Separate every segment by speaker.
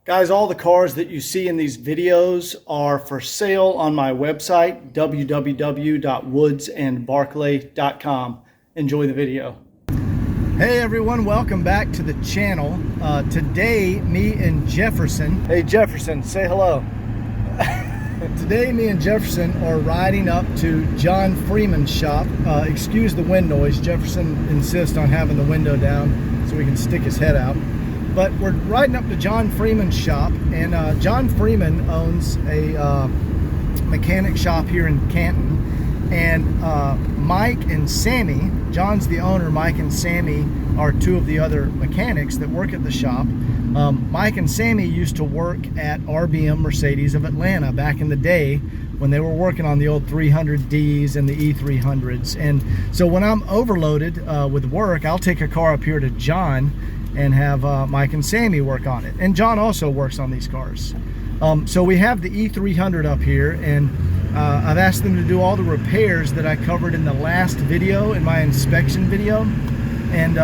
Speaker 1: Guys, all the cars that you see in these videos are for sale on my website, www.woodsandbarclay.com. Enjoy the video. Hey everyone, welcome back to the channel. Today, me and Jefferson. Hey Jefferson, say hello. Today, me and Jefferson are riding up to John Freeman's shop. Excuse the wind noise. Jefferson insists on having the window down so we can stick his head out. But we're riding up to John Freeman's shop, and John Freeman owns a mechanic shop here in Canton. And Mike and Sammy, John's the owner, Mike and Sammy are two of the other mechanics that work at the shop. Mike and Sammy used to work at RBM Mercedes of Atlanta back in the day when they were working on the old 300Ds and the E300s. And so when I'm overloaded with work, I'll take a car up here to John and have Mike and Sammy work on it. And John also works on these cars. So we have the E300 up here, and I've asked them to do all the repairs that I covered in the last video, in my inspection video. And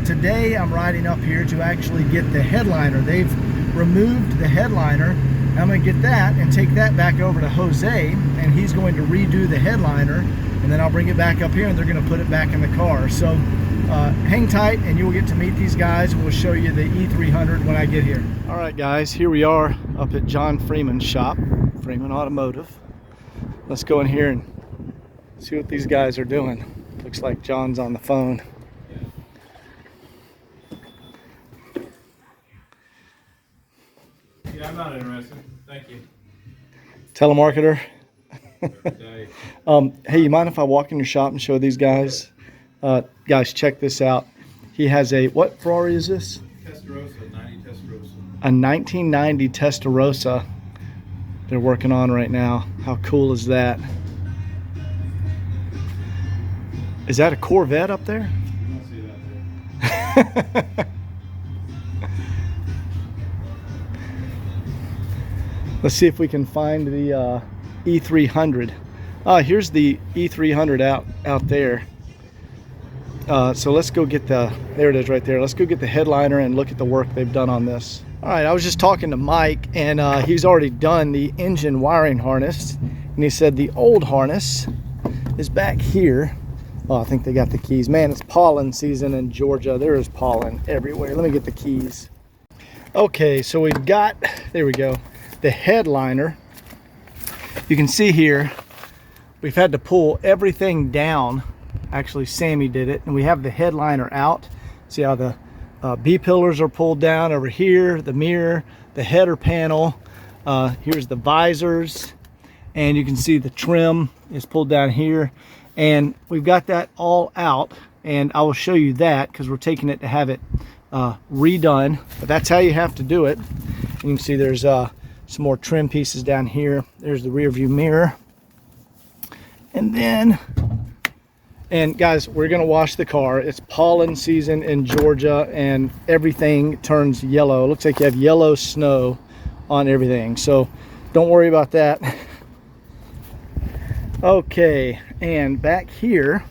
Speaker 1: today I'm riding up here to actually get the headliner. They've removed the headliner. I'm gonna get that and take that back over to Jose, and he's going to redo the headliner, and then I'll bring it back up here and they're gonna put it back in the car. So hang tight and you will get to meet these guys. We'll show you the E300 when I get here. All right guys, here we are up at John Freeman's shop, Freeman Automotive. Let's go in here and see what these guys are doing. Looks like John's on the phone.
Speaker 2: Yeah, I'm not interested. Thank you.
Speaker 1: Telemarketer. Hey, you mind if I walk in your shop and show these guys? Guys, check this out. He has a, what Ferrari is this?
Speaker 2: Testarossa, 90 Testarossa.
Speaker 1: A 1990 Testarossa they're working on right now. How cool is that? Is that a Corvette up there?
Speaker 2: I don't see that there.
Speaker 1: Let's see if we can find the E300. Here's the E300 out there. So let's go get the, there it is right there. Let's go get the headliner and look at the work they've done on this. All right, I was just talking to Mike, and he's already done the engine wiring harness, and he said the old harness is back here. Oh, I think they got the keys. Man, it's pollen season in Georgia. There is pollen everywhere. Let me get the keys. Okay, so we've got, there we go, the headliner. You can see here, we've had to pull everything down. Actually, Sammy did it, and we have the headliner out. See how the B-pillars are pulled down over here, the mirror, the header panel. Here's the visors, and you can see the trim is pulled down here. And we've got that all out, and I will show you that because we're taking it to have it redone. But that's how you have to do it. And you can see there's some more trim pieces down here. There's the rear view mirror. And then, and guys, we're gonna wash the car. It's pollen season in Georgia and everything turns yellow. It looks like you have yellow snow on everything. So don't worry about that. Okay, and back here,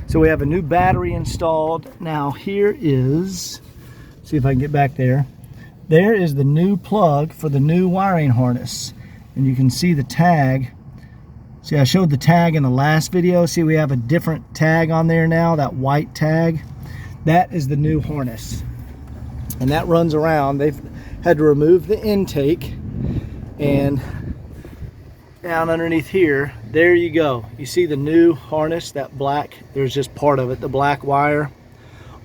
Speaker 1: so we have a new battery installed. Now here is, see if I can get back there. There is the new plug for the new wiring harness. And you can see the tag. See, I showed the tag in the last video. See, we have a different tag on there now, that white tag. That is the new harness. And that runs around. They've had to remove the intake, and down underneath here, there you go. You see the new harness, that black, there's just part of it, the black wire.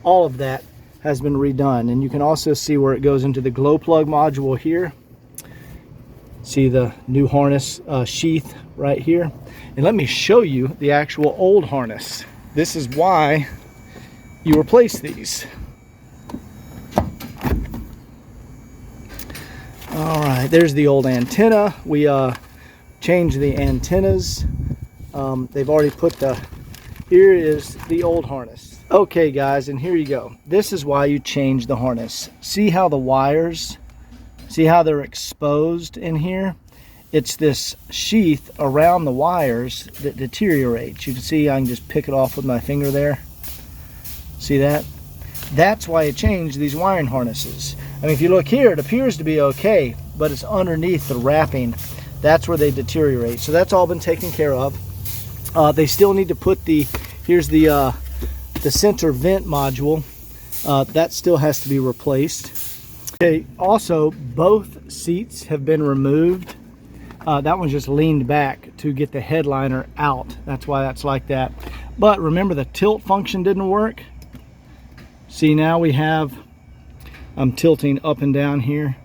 Speaker 1: All of that has been redone. And you can also see where it goes into the glow plug module here. See the new harness sheath right here. And let me show you the actual old harness. This is why you replace these. All right, there's the old antenna. We changed the antennas. They've already put the, here is the old harness. Okay guys, and here you go. This is why you change the harness. See how the wires, see how they're exposed in here? It's this sheath around the wires that deteriorates. You can see I can just pick it off with my finger there. See that? That's why it changed these wiring harnesses. I mean, if you look here, it appears to be okay, but it's underneath the wrapping. That's where they deteriorate. So that's all been taken care of. They still need to put here's the center vent module. That still has to be replaced. Okay, also both seats have been removed. That one's just leaned back to get the headliner out. That's why that's like that. But remember, the tilt function didn't work. See, now we have, I'm tilting up and down here.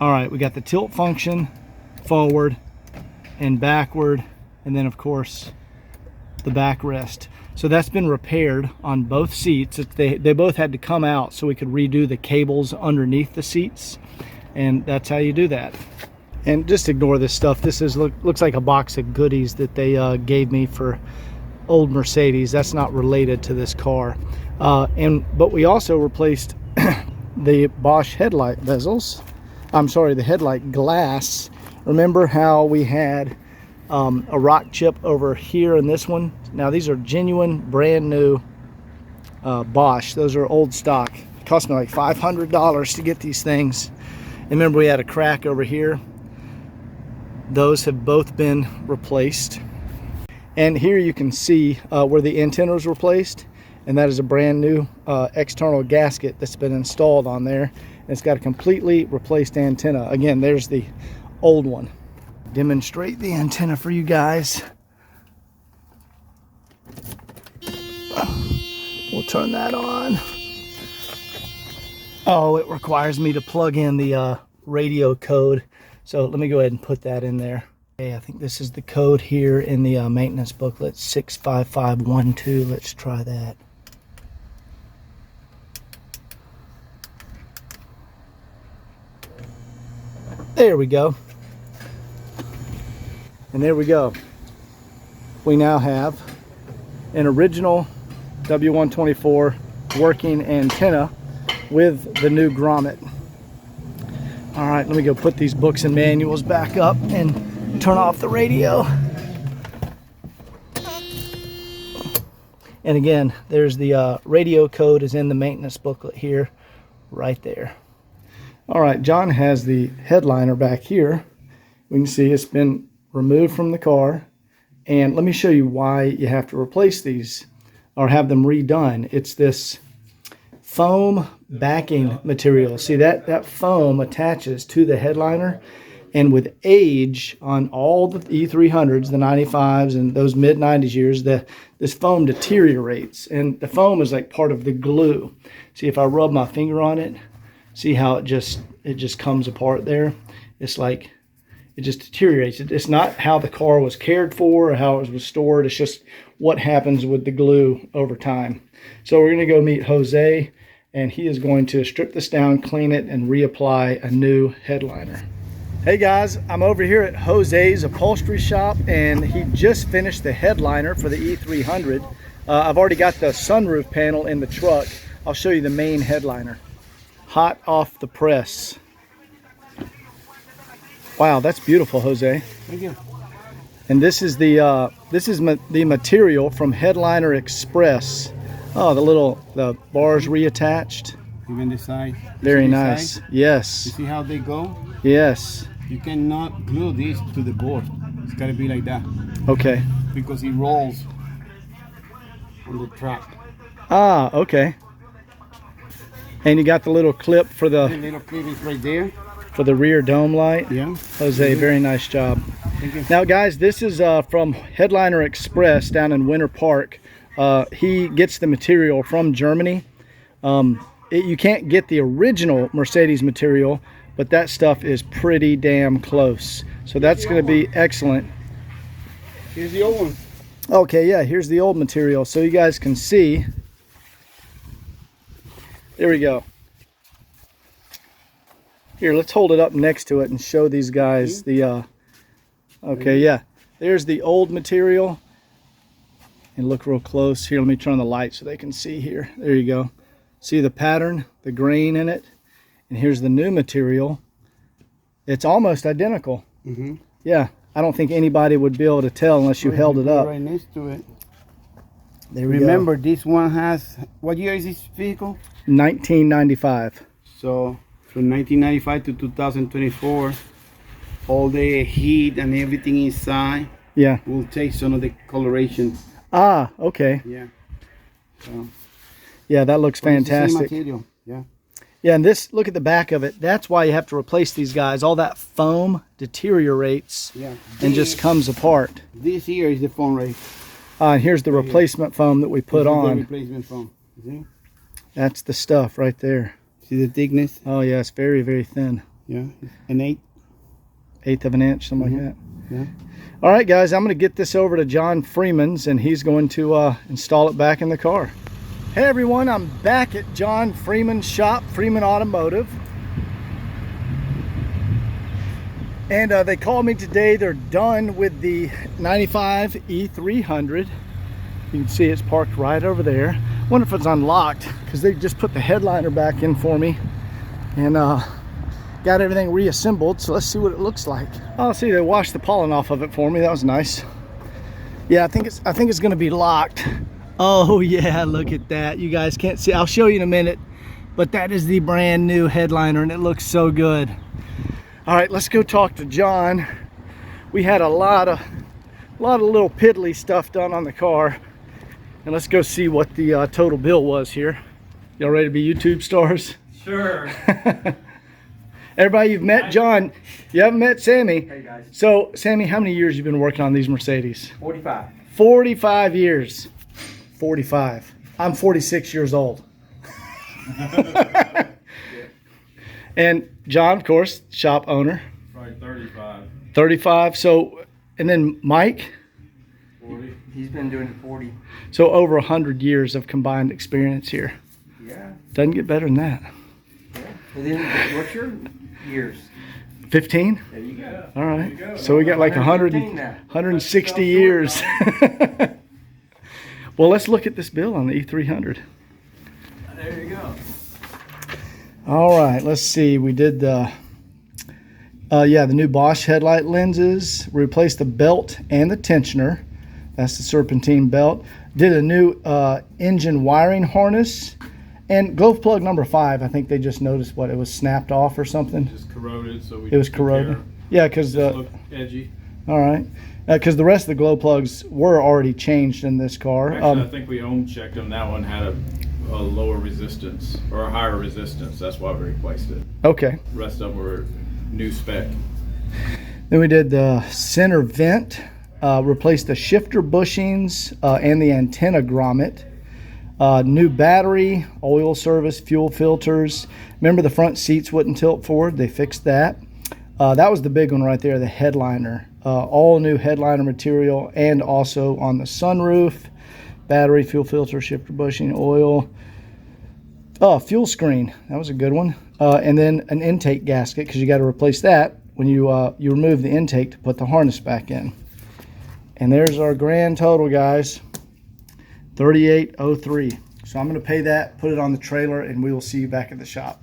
Speaker 1: All right, we got the tilt function forward and backward, and then of course the backrest. So that's been repaired on both seats. They both had to come out so we could redo the cables underneath the seats, and that's how you do that. And just ignore this stuff. This looks like a box of goodies that they gave me for old Mercedes. That's not related to this car. But we also replaced the Bosch headlight bezels. I'm sorry, the headlight glass. Remember how we had a rock chip over here in this one? Now these are genuine, brand new Bosch. Those are old stock. It cost me like $500 to get these things. And remember, we had a crack over here. Those have both been replaced. And here you can see where the antenna was replaced, and that is a brand new external gasket that's been installed on there. And it's got a completely replaced antenna. Again, there's the old one. Demonstrate the antenna for you guys. We'll turn that on. Oh, it requires me to plug in the radio code. So let me go ahead and put that in there. Okay, I think this is the code here in the maintenance booklet, 65512. Let's try that. There we go. And there we go. We now have an original W124 working antenna with the new grommet. All right, let me go put these books and manuals back up and turn off the radio. And again, there's the radio code is in the maintenance booklet here, right there. All right, John has the headliner back here. We can see it's been removed from the car. And let me show you why you have to replace these or have them redone. It's this foam backing material. See, that foam attaches to the headliner, and with age on all the E300s, the 95s and those mid-90s years, this foam deteriorates, and the foam is like part of the glue. See, if I rub my finger on it, see how it just comes apart there? It's like it just deteriorates. It's not how the car was cared for or how it was stored. It's just what happens with the glue over time. So we're going to go meet Jose, and he is going to strip this down, clean it, and reapply a new headliner. Hey guys, I'm over here at Jose's upholstery shop, and he just finished the headliner for the E300. I've already got the sunroof panel in the truck. I'll show you the main headliner. Hot off the press. Wow, that's beautiful, Jose.
Speaker 3: Thank you.
Speaker 1: And this is the material from Headliner Express. Oh, the bars reattached.
Speaker 3: Even the side.
Speaker 1: Very nice.
Speaker 3: Side?
Speaker 1: Yes.
Speaker 3: You see how they go?
Speaker 1: Yes.
Speaker 3: You cannot glue this to the board. It's gotta be like that.
Speaker 1: Okay.
Speaker 3: Because it rolls on the track.
Speaker 1: Ah, okay. And you got the little clip for
Speaker 3: The
Speaker 1: the
Speaker 3: little clip is right there.
Speaker 1: rear dome light.
Speaker 3: Yeah.
Speaker 1: Jose, very nice job.
Speaker 3: Thank you.
Speaker 1: Now guys, this is from Headliner Express down in Winter Park. He gets the material from Germany. You can't get the original Mercedes material, but that stuff is pretty damn close. So that's going to be excellent.
Speaker 3: Here's the old one.
Speaker 1: Okay, yeah, here's the old material. So you guys can see. There we go. Here, let's hold it up next to it and show these guys the, okay, yeah. There's the old material. And look real close. Here, let me turn on the light so they can see here. There you go. See the pattern, the grain in it? And here's the new material. It's almost identical.
Speaker 3: Mm-hmm.
Speaker 1: Yeah, I don't think anybody would be able to tell unless you held it up.
Speaker 3: Right next to it.
Speaker 1: There we
Speaker 3: Remember, this one has, what year is this vehicle?
Speaker 1: go. 1995.
Speaker 3: So from 1995 to 2024, all the heat and everything inside
Speaker 1: Yeah.
Speaker 3: will take some of the coloration.
Speaker 1: Ah, okay.
Speaker 3: Yeah. So,
Speaker 1: Yeah, that looks
Speaker 3: but it's the same
Speaker 1: fantastic.
Speaker 3: material. Yeah.
Speaker 1: Yeah, and this, look at the back of it. That's why you have to replace these guys. All that foam deteriorates
Speaker 3: Yeah.
Speaker 1: and just comes apart.
Speaker 3: This here is the foam rate.
Speaker 1: And here's the replacement foam that we put
Speaker 3: This is the
Speaker 1: on.
Speaker 3: replacement foam. You see?
Speaker 1: That's the stuff right there.
Speaker 3: See the thickness?
Speaker 1: Oh yeah, it's very, very thin.
Speaker 3: Yeah. An
Speaker 1: 1/8 of an inch, something like that.
Speaker 3: Yeah.
Speaker 1: All right, guys, I'm going to get this over to John Freeman's, and he's going to install it back in the car. Hey, everyone, I'm back at John Freeman's shop, Freeman Automotive. And they called me today. They're done with the 95 E300. You can see it's parked right over there. Wonder if it's unlocked, because they just put the headliner back in for me. And got everything reassembled, so let's see what it looks like. Oh, see, they washed the pollen off of it for me. That was nice. Yeah, I think it's going to be locked. Oh yeah, look at that. You guys can't see. I'll show you in a minute. But that is the brand new headliner, and it looks so good. All right, let's go talk to John. We had a lot of little piddly stuff done on the car, and let's go see what the total bill was here. Y'all ready to be YouTube stars?
Speaker 2: Sure.
Speaker 1: Everybody, you've met John. You haven't met Sammy.
Speaker 4: Hey guys.
Speaker 1: So, Sammy, how many years you been working on these Mercedes?
Speaker 4: 45.
Speaker 1: 45 years. 45. I'm 46 years old. And John, of course, shop owner.
Speaker 2: Probably 35.
Speaker 1: 35. So, and then Mike.
Speaker 2: 40.
Speaker 4: He's been doing it 40.
Speaker 1: So over 100 years of combined experience here.
Speaker 4: Yeah.
Speaker 1: Doesn't get better than that.
Speaker 4: And then what's your years?
Speaker 1: 15?
Speaker 4: There you go.
Speaker 1: All right.
Speaker 2: There you go.
Speaker 1: So we got like 100,
Speaker 4: 115 now.
Speaker 1: 160 years. Well, let's look at this bill on the E300.
Speaker 4: There you go.
Speaker 1: All right, let's see. We did the new Bosch headlight lenses. Replaced the belt and the tensioner. That's the serpentine belt. Did a new engine wiring harness. And glove plug number 5, I think they just noticed it was snapped off or something.
Speaker 2: Just corroded, so we
Speaker 1: It was
Speaker 2: took care
Speaker 1: corroded.
Speaker 2: of it.
Speaker 1: Yeah, because
Speaker 2: Just looked edgy.
Speaker 1: all right, because the rest of the glow plugs were already changed in this car.
Speaker 2: Actually, I think we ohm checked them. That one had a lower resistance or a higher resistance. That's why we replaced it.
Speaker 1: Okay.
Speaker 2: The rest of them were new spec.
Speaker 1: Then we did the center vent, replaced the shifter bushings and the antenna grommet. New battery, oil service, fuel filters. Remember the front seats wouldn't tilt forward? They fixed that. That was the big one right there, the headliner. All new headliner material, and also on the sunroof. Battery, fuel filter, shifter bushing, oil. Fuel screen, that was a good one. And then an intake gasket, because you got to replace that when you remove the intake to put the harness back in. And there's our grand total, guys. $38.03. So I'm going to pay that, put it on the trailer, and we will see you back at the shop.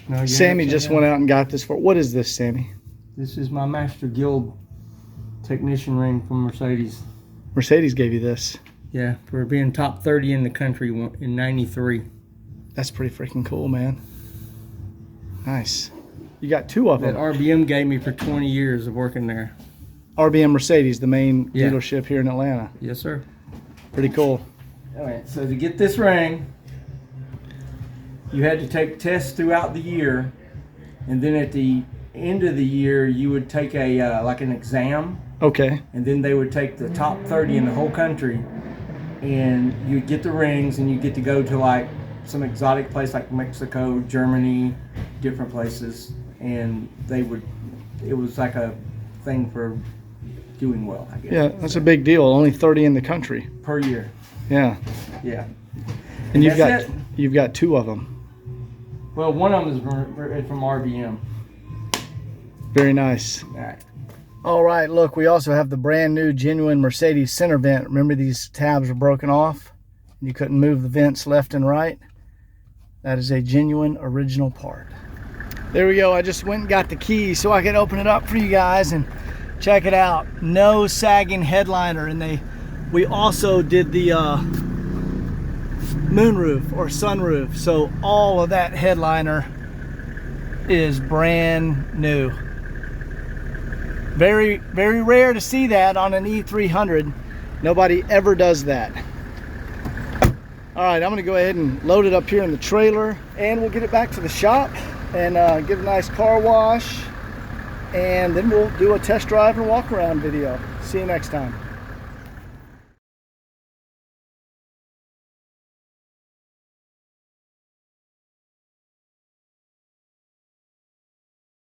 Speaker 4: No, you
Speaker 1: Sammy
Speaker 4: have to
Speaker 1: just
Speaker 4: have-
Speaker 1: went out and got this for. What is this, Sammy?
Speaker 4: This is my Master Guild technician ring from Mercedes.
Speaker 1: Mercedes gave you this.
Speaker 4: Yeah, for being top 30 in the country in '93.
Speaker 1: That's pretty freaking cool, man. Nice. You got 2 of
Speaker 4: That
Speaker 1: them.
Speaker 4: RBM gave me for 20 years of working there.
Speaker 1: RBM Mercedes, the main
Speaker 4: Yeah.
Speaker 1: dealership here in Atlanta.
Speaker 4: Yes, sir.
Speaker 1: Pretty cool.
Speaker 4: All right, so to get this ring, you had to take tests throughout the year, and then at the end of the year, you would take a like an exam,
Speaker 1: Okay.
Speaker 4: and then they would take the top 30 in the whole country, and you'd get the rings, and you get to go to like some exotic place like Mexico, Germany, different places, and it was like a thing for doing well, I guess.
Speaker 1: Yeah, that's a big deal. Only 30 in the country.
Speaker 4: Per year.
Speaker 1: Yeah.
Speaker 4: Yeah.
Speaker 1: And
Speaker 4: that's it.
Speaker 1: you've got 2 of them.
Speaker 4: Well, one of them is from RBM.
Speaker 1: Very nice.
Speaker 4: All right.
Speaker 1: All right, look, we also have the brand new genuine Mercedes center vent. Remember these tabs were broken off? You couldn't move the vents left and right? That is a genuine original part. There we go. I just went and got the key so I could open it up for you guys and check it out. No sagging headliner, and they we also did the moonroof or sunroof. So all of that headliner is brand new. Very, very rare to see that on an E300. Nobody ever does that. All right, I'm gonna go ahead and load it up here in the trailer, and we'll get it back to the shop and get a nice car wash, and then we'll do a test drive and walk around video. See you next time.